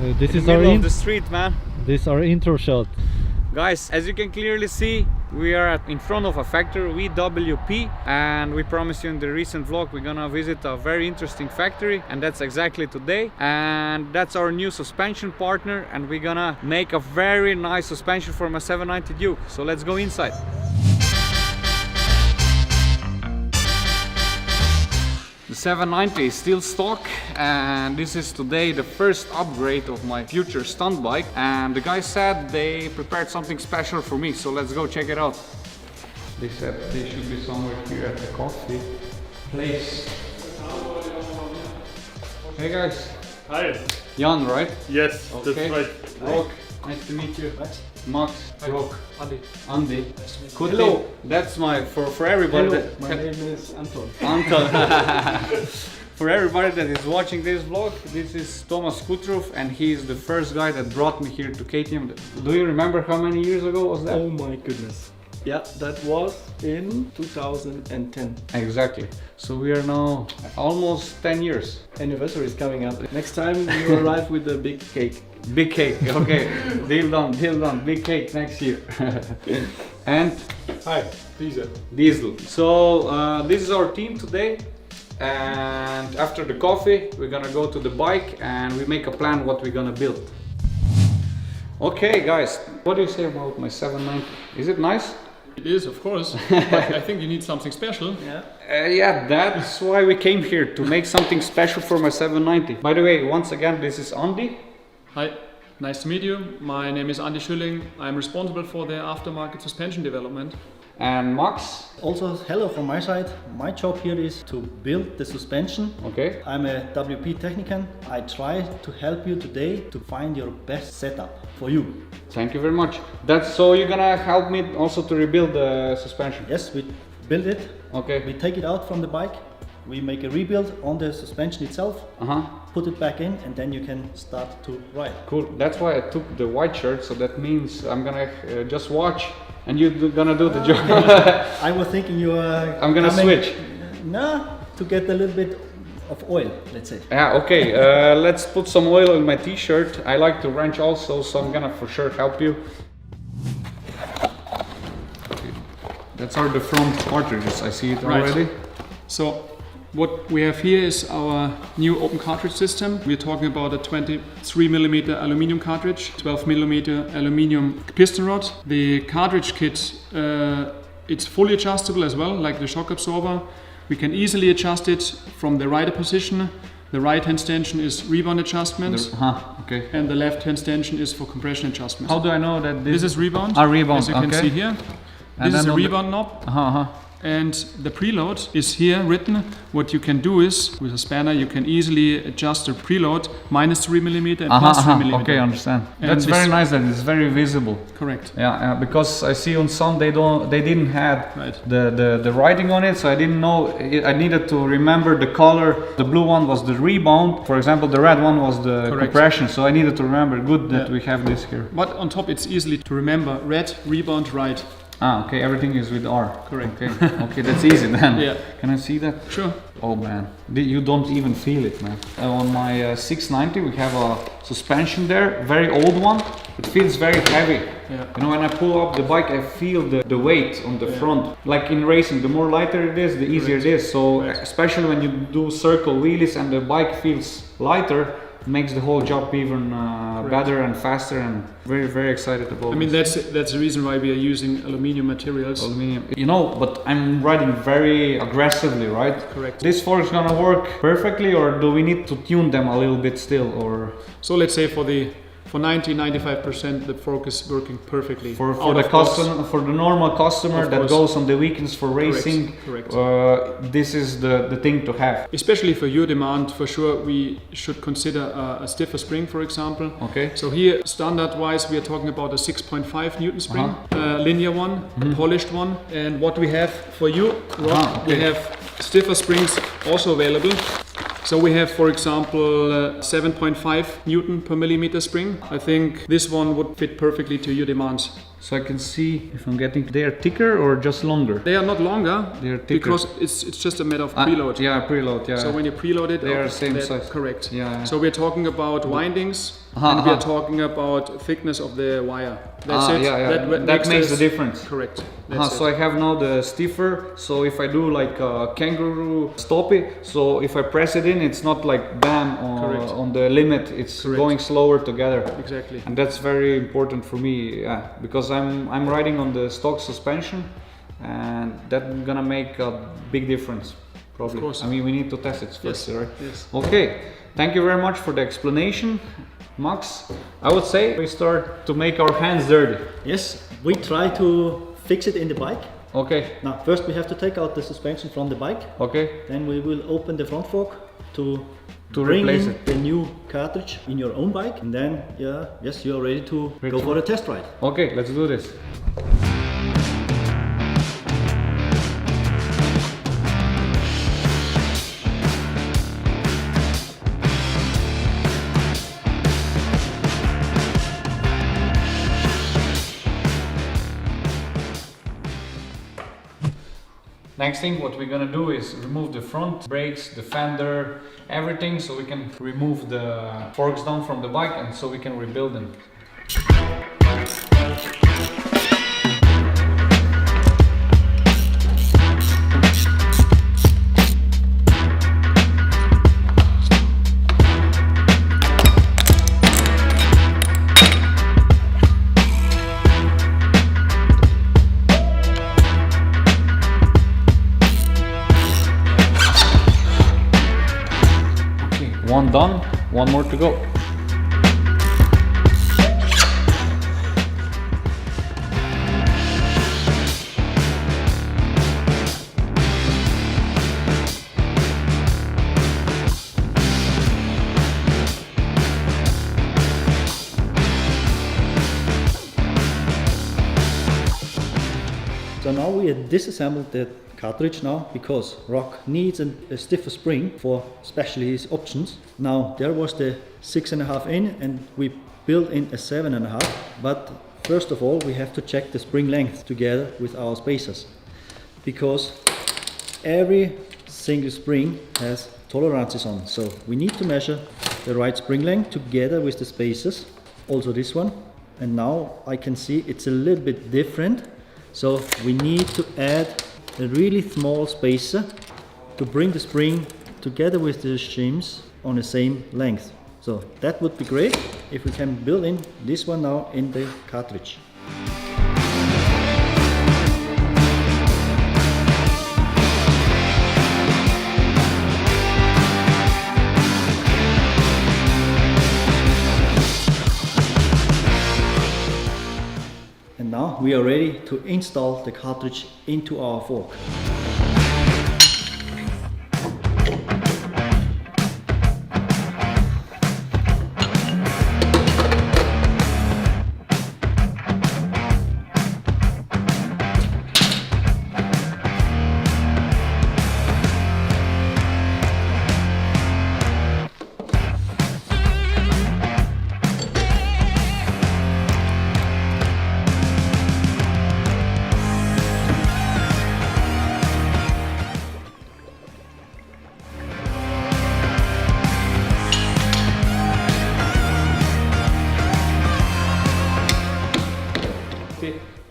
This is middle of the street, man. This is our intro shot. Guys, as you can clearly see, we are in front of a factory, VWP, and we promised you in the recent vlog we're gonna visit a very interesting factory, and that's exactly today. And that's our new suspension partner, and we're gonna make a very nice suspension for my 790 Duke. So let's go inside. The 790 is still stock, and this is today the first upgrade of my future stunt bike, and the guys said they prepared something special for me, so let's go check it out. They said they should be somewhere here at the coffee place. Hey guys. Hi. Jan, right? Yes, Okay. that's right. Rock, nice to meet you. Max, Rock, Andy. Hello. That's my, for everybody. Hello, that- my name is Anton. Anton. For everybody that is watching this vlog, this is Thomas Kutrov, and he is the first guy that brought me here to KTM. Do you remember how many years ago was that? Oh my goodness. Yeah, that was in 2010. Exactly. So we are now almost 10 years. Anniversary is coming up. Next time you arrive with a big cake. Big cake, okay. Deal done. Big cake next year. And Hi, Diesel. Diesel. So this is our team today, and after the coffee we're gonna go to the bike and we make a plan what we're gonna build. Okay guys, what do you say about my 790? Is it nice? It is, of course, but I think you need something special. Yeah. Yeah, that's why we came here, to make something special for my 790. By the way, once again, this is Andy. Hi, nice to meet you. My name is Andy Schülling. I'm responsible for the aftermarket suspension development. And Max. Also, hello from my side. My job here is to build the suspension. Okay. I'm a WP technician. I try to help you today to find your best setup for you. Thank you very much. That's so you're gonna help me also to rebuild the suspension. Yes, we build it. Okay. We take it out from the bike. We make a rebuild on the suspension itself. Put it back in, and then you can start to ride. Cool. That's why I took the white shirt. So that means I'm gonna just watch, and you're gonna do the job. I was thinking you are. I'm gonna switch. No, to get a little bit of oil, let's say. Yeah. Okay. Let's put some oil in my T-shirt. I like to wrench also, so I'm gonna for sure help you. That's our the front cartridges. I see it Right. already. So what we have here is our new open cartridge system. We're talking about a 23mm aluminum cartridge, 12mm aluminum piston rod. The cartridge kit, it's fully adjustable as well, like the shock absorber. We can easily adjust it from the rider position. The right hand stanchion is rebound adjustments, Okay. and the left hand stanchion is for compression adjustments. How do I know that This is rebound, rebound, as you can okay. see here. And This is then a on the- rebound knob. And the preload is here written. What you can do is, with a spanner, you can easily adjust the preload -3mm and +3mm. Okay, I understand. And That's this- very nice that it's very visible. Correct. Yeah, because I see on some they didn't have Right. the writing on it, so I didn't know. I needed to remember the color. The blue one was the rebound, for example. The red one was the Correct. compression. So I needed to remember. Good that Yeah. we have this here. But on top, it's easily to remember. Red, rebound, right. Okay, everything is with R. Correct. Okay, okay, that's easy then. Yeah. Can I see that? Sure. Oh man, you don't even feel it, man. On my 690 we have a suspension there, very old one. It feels very heavy. Yeah. You know, when I pull up the bike, I feel the weight on the front. Like in racing, the more lighter it is, the easier it is. So especially when you do circle wheelies and the bike feels lighter, it makes the whole job even better and faster, and very excited about I mean, this. that's the reason why we are using aluminium materials. Aluminium. You know, but I'm riding very aggressively, right? Correct. This fork is gonna work perfectly, or do we need to tune them a little bit still, or So let's say for 90-95%, the fork is working perfectly. for Out the of box. customer, for the normal customer Of that course. goes on the weekends for racing? Correct. This is the thing to have. Especially for your demand, for sure, we should consider a stiffer spring, for example. Okay. So here, standard-wise, we are talking about a 6.5 Newton spring, linear one, a polished one. And what we have for you, Rob, we have stiffer springs also available. So we have, for example, 7.5 Newton per millimeter spring. I think this one would fit perfectly to your demands. So I can see if I'm getting, they are thicker or just longer? They are not longer. They are thicker. Because it's just a matter of preload. Yeah, preload, yeah. So when you preload it, they are same they're size. Correct. Yeah. So we're talking about windings, and we are talking about thickness of the wire. That's it. Yeah. That makes the difference. Correct. So I have now the stiffer. So if I do like a kangaroo stoppie, so if I press it in, it's not like bam on the limit. It's going slower together. Exactly. And that's very important for me, because I'm riding on the stock suspension, and that's gonna make a big difference. Probably. Of course. I mean, we need to test it first, right? Yes. Okay. Thank you very much for the explanation, Max. I would say we start to make our hands dirty. Yes, we try to fix it in the bike. Okay. Now, first we have to take out the suspension from the bike. Okay. Then we will open the front fork to bring replace in it. the new cartridge in your own bike. And then, yes, you are ready to go for a test ride. Okay, let's do this. Next thing, what we're gonna do is remove the front brakes, the fender, everything, so we can remove the forks down from the bike, and so we can rebuild them. One done, one more to go. So now we have disassembled the cartridge now because ROK needs a stiffer spring for especially his options. Now there was the 6.5 in and we built in a 7.5, but first of all we have to check the spring length together with our spacers, because every single spring has tolerances on, so we need to measure the right spring length together with the spacers, also this one. And now I can see it's a little bit different, so we need to add a really small spacer to bring the spring together with the shims on the same length. So that would be great if we can build in this one now in the cartridge. And now we are ready to install the cartridge into our fork.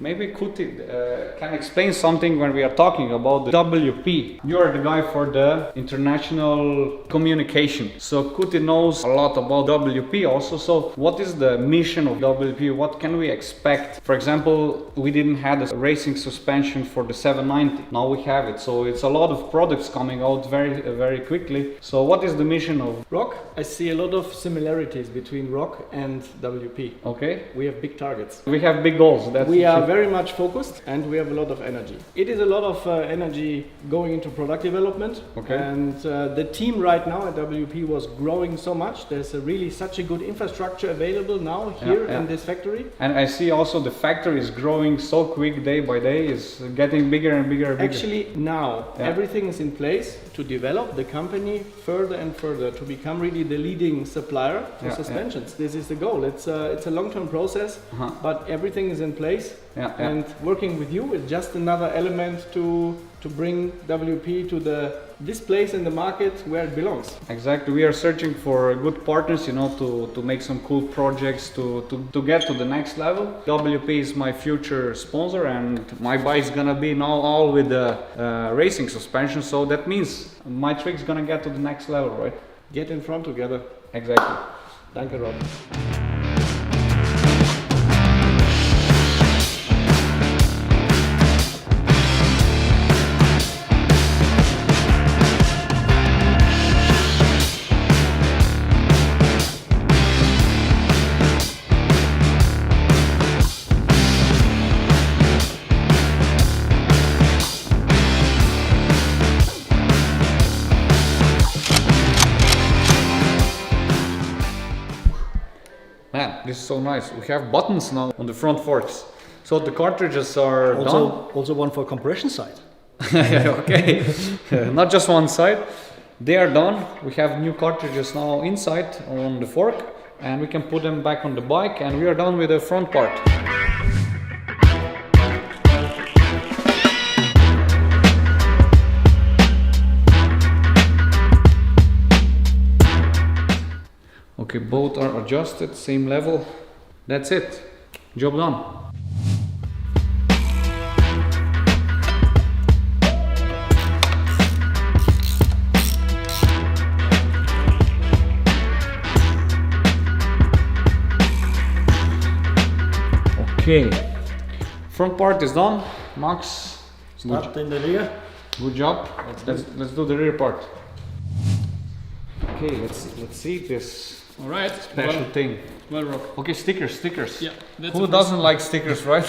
Maybe Kuti can explain something when we are talking about the WP. You are the guy for the international communication. So Kuti knows a lot about WP also. So what is the mission of WP? What can we expect? For example, we didn't have a racing suspension for the 790. Now we have it. So it's a lot of products coming out very quickly. So what is the mission of ROK? I see a lot of similarities between ROK and WP. Okay. We have big targets. We have big goals. We are very much focused and we have a lot of energy. It is a lot of energy going into product development. Okay. And the team right now at WP was growing so much. There's really such a good infrastructure available now here in this factory. And I see also the factory is growing so quick day by day, is getting bigger and bigger and bigger. Actually now everything is in place to develop the company further and further to become really the leading supplier for suspensions. This is the goal. It's a long-term process, but everything is in place Yeah, and working with you is just another element to bring WP to this place in the market where it belongs. Exactly. We are searching for good partners, you know, to make some cool projects to get to the next level. WP is my future sponsor, and my bike is gonna be now all with the racing suspension. So that means my trick's gonna get to the next level, right? Get in front together. Exactly. Danke, Rob. Man, this is so nice. We have buttons now on the front forks. So the cartridges are done. Also one for compression side. Okay, not just one side. They are done. We have new cartridges now inside on the fork, and we can put them back on the bike, and we are done with the front part. Okay, both are adjusted, same level. That's it. Job done. Okay, front part is done. Max, Start in the rear. good job. Let's do the rear part. Okay, let's see this All right. special thing. Well, Rob. Okay, stickers. Yeah. That's Who the doesn't like stickers, right?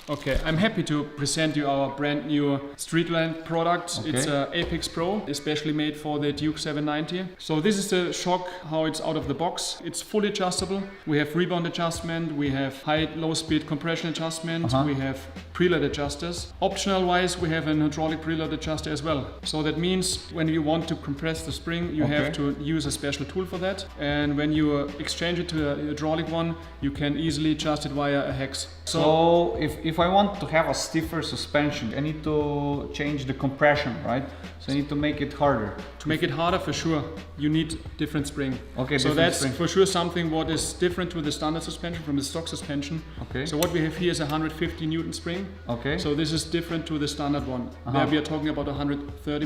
Okay, I'm happy to present you our brand new Streetland product. Okay. It's Apex Pro, especially made for the Duke 790. So this is the shock, how it's out of the box. It's fully adjustable. We have rebound adjustment, we have high, low speed compression adjustment, we have preload adjusters. Optional wise, we have an hydraulic preload adjuster as well. So that means when you want to compress the spring, you have to use a special tool for that. And when you exchange it to a hydraulic one, you can easily adjust it via a hex. So if I want to have a stiffer suspension, I need to change the compression, right? So I need to make it harder. To make it harder, for sure, you need different spring. Okay, so different that's spring. for sure something what is different to the standard suspension from the stock suspension. Okay. So what we have here is a 150 Newton spring. Okay. So this is different to the standard one. There we are talking about a 130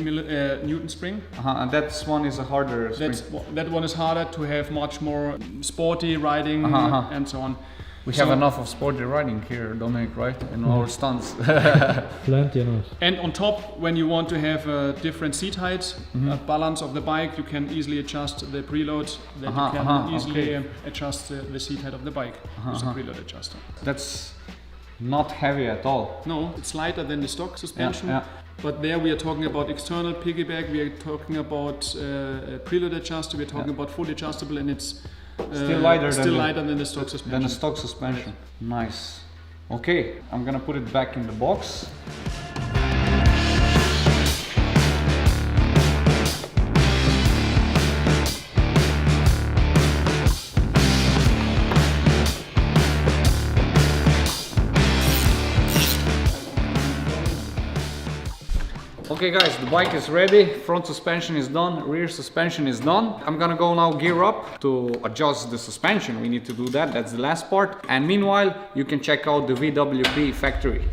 Newton spring. And that one is a harder spring. That one is harder to have much more sporty riding and so on. We have enough of sporty riding here, Dominic, right? In our stunts. Plenty enough. And on top, when you want to have a different seat height, a balance of the bike, you can easily adjust the preload. That you can easily adjust the seat height of the bike with a preload adjuster. That's not heavy at all. No, it's lighter than the stock suspension. Yeah. But there we are talking about external piggyback, we are talking about a preload adjuster, we are talking about fully adjustable, and it's Still lighter than the stock suspension. Than a stock suspension. Nice. Okay, I'm gonna put it back in the box. Okay guys, the bike is ready, front suspension is done, rear suspension is done. I'm gonna go now gear up to adjust the suspension. We need to do that, that's the last part. And meanwhile, you can check out the VWP factory.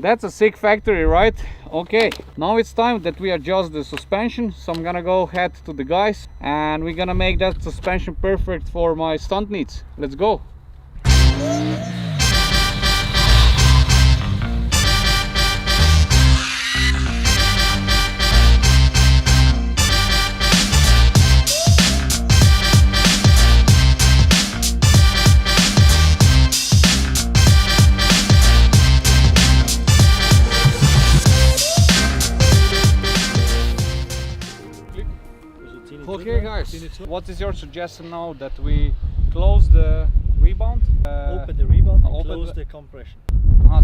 That's a sick factory, right? Okay, now it's time that we adjust the suspension. So I'm gonna go head to the guys and we're gonna make that suspension perfect for my stunt needs. Let's go. Okay guys, what is your suggestion now that we close the rebound? Open the rebound and open close the compression.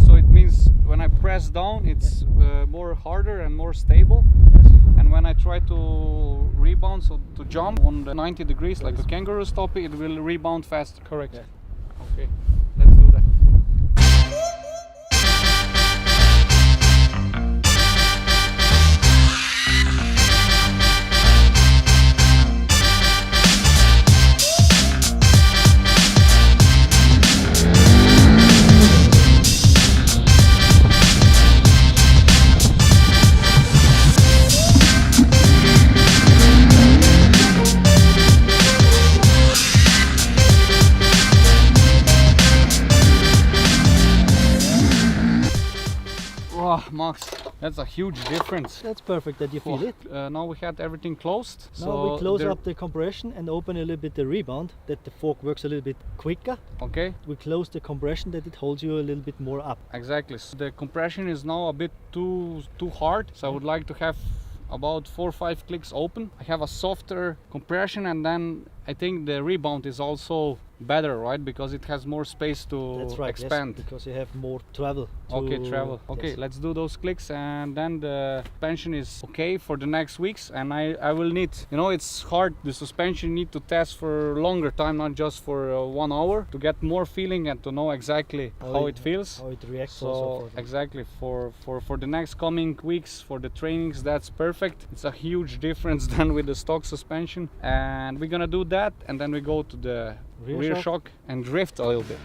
So it means when I press down it's more harder and more stable. Yes. And when I try to rebound, so to jump on the 90 degrees like a kangaroo stop, it will rebound faster. Correct. Yeah. Okay, let's do that. Oh, Max, that's a huge difference. That's perfect that you feel it. Now we had everything closed. Now we close there- up the compression and open a little bit the rebound, that the fork works a little bit quicker. Okay, We close the compression, that it holds you a little bit more up. exactly. So the compression is now a bit too hard. So I would like to have about 4 or 5 clicks open. I have a softer compression, and then I think the rebound is also better, right? Because it has more space to That's right, expand. yes, because you have more travel. Okay, travel. Okay, yes. let's do those clicks, and then the suspension is okay for the next weeks. And I will need, you know, it's hard. The suspension need to test for longer time, not just for 1 hour, to get more feeling and to know exactly how it feels. How it reacts So also. exactly for the next coming weeks, for the trainings, that's perfect. It's a huge difference than with the stock suspension, and we're gonna do that, and then we go to the rear shock and drift a little bit.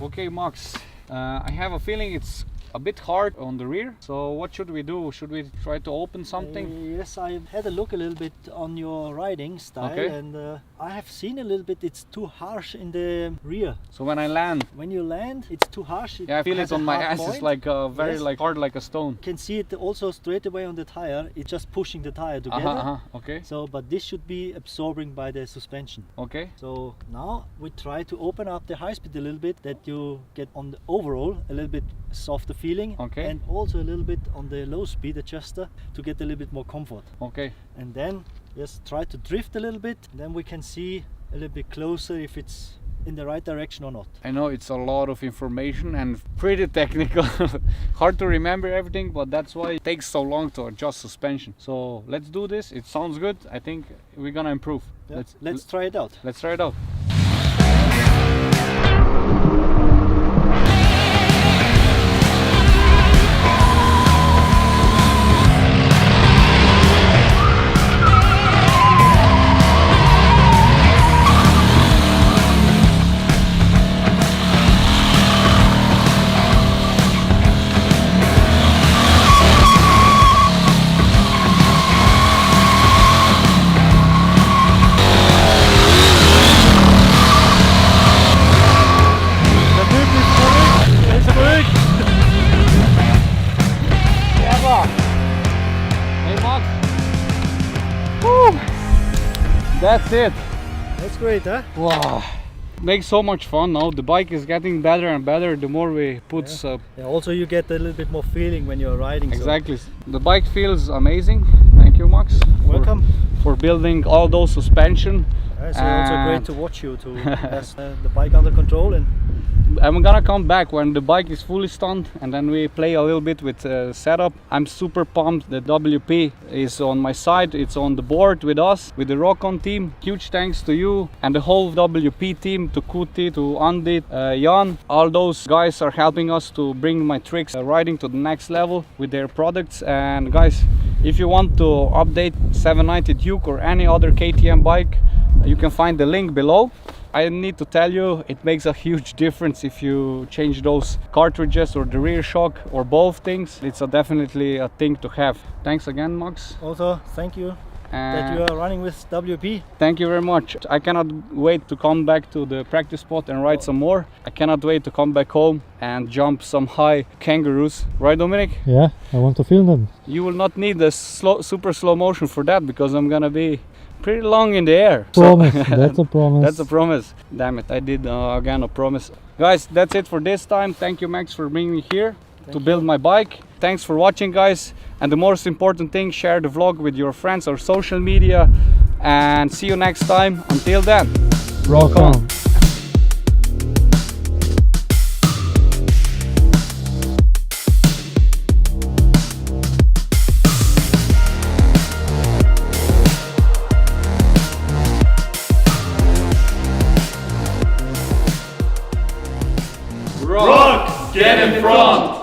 Okay, Max, I have a feeling it's a bit hard on the rear. So what should we do? Should we try to open something? Yes, I had a look a little bit on your riding style, Okay. and I have seen a little bit it's too harsh in the rear. So when I land, When you land, it's too harsh. yeah, I feel has it a on my hard ass. It's point. like very Yes. like hard like a stone. You can see it also straight away on the tire. It's just pushing the tire together. Okay, So, but this should be absorbing by the suspension. okay. So now we try to open up the high speed a little bit, that you get on the overall a little bit softer feeling, Okay. and also a little bit on the low speed adjuster to get a little bit more comfort. Okay, And then just try to drift a little bit, then we can see a little bit closer if it's in the right direction or not. I know it's a lot of information and pretty technical. Hard to remember everything, but that's why it takes so long to adjust suspension. So let's do this. It sounds good. I think we're gonna improve. Yeah, let's try it out. Let's try it out. Hey Max. Woo. That's it. That's great, huh? Wow. Makes so much fun now. The bike is getting better and better the more we put Yeah, also you get a little bit more feeling when you're riding. so- exactly. The bike feels amazing. Thank you, Max. Welcome. For building all those suspension It's also great to watch you to has the bike under control, and I'm gonna come back when the bike is fully stunned and then we play a little bit with setup. I'm super pumped that WP is on my side. It's on the board with us, with the Rockon team. Huge thanks to you and the whole WP team, to Kuti, to Andit, Jan. All those guys are helping us to bring my tricks riding to the next level with their products. And guys, if you want to update 790 Duke or any other KTM bike, you can find the link below. I need to tell you, it makes a huge difference if you change those cartridges or the rear shock or both things. It's definitely a thing to have. Thanks again, Max. also thank you that you are running with WP. Thank you very much. I cannot wait to come back to the practice spot and ride some more. I cannot wait to come back home and jump some high kangaroos. Right, Dominic? Yeah, I want to film them. You will not need the super slow motion for that, because I'm gonna be pretty long in the air. Promise, that's a promise. That's a promise. Damn it, I did again a promise. Guys, that's it for this time. Thank you, Max, for bringing me here to build my bike. Thanks for watching, guys. And the most important thing, share the vlog with your friends or social media. And see you next time. Until then, Rock on. rock, get in front.